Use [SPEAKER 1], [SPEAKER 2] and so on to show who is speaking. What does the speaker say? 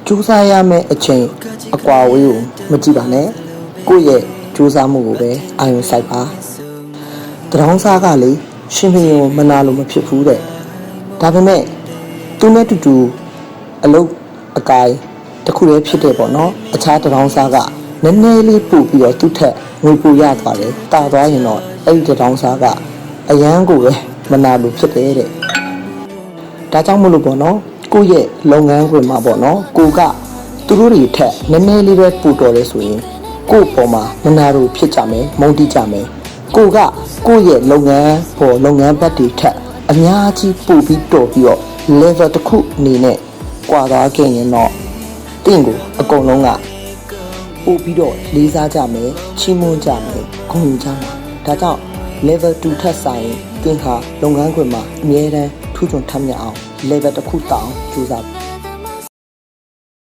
[SPEAKER 1] ကြိုးစားရမယ့်အချိန်အကွာအဝေးကိုမကြည့်ပါနဲ့ကိုယ့်ရဲ့ကြိုးစားမှုကိုပဲအာရုံစိုက်ပါတရောင်းစားကလေရှင်ဖျင်ကိုမနာလို့မဖြစ်ဘူးတဲ့ဒါပေမဲ့သူနဲ့တူတူအလုပ်အကိုင်တစ်ခုတည်းဖြစ်တယ်ပေါ့နော်အခြားတရောင်းစားကနည်းနည်းလေးပို့ပြီးတော့သူ့ထက်ငွေပိုရသွားတယ်တာသွားရင်တော့အဲ့ဒီတရောင်းစားကအရန်ကိုပဲမနာလို့ဖြစ်တယ်တဲ့ဒါကြောင့်မလို့ပေါ့နော်ကိုယ့်ရဲ့လုပ်ငန်းခွင်မှာပေါ့နော်ကိုကသူတို့တွေထက်နည်းနည်းလေးပဲပို့တော်တယ်ဆိုရင်ကိုယ့်ပေါ်မှာမနာလို့ဖြစ်ကြမယ်မုန်းတိကြမယ်ကိုကကိုယ့်ရဲ့လုပ်ငန်းပေါ်လုပ်ငန်းဘက်တွေထက်အများကြီးပို့ပြီးတော်ပြီးတော့ level တစ်ခုအနေနဲ့ကွာသွားခဲ့ရင်တော့တင့်ကိုအကုန်လုံးကပို့ပြီးတော့လေးစားကြမယ်ချီးမွမ်းကြမယ်ဂုဏ်ယူကြမှာဒါကြောင့် level 2ထက်ဆိုင်တင်ဟာလုပ်ငန်းခွင်မှာအမြဲတမ်းထူးချွန်ထက်မြက်အောင် level တစ်ခုတောင်းကြိုးစား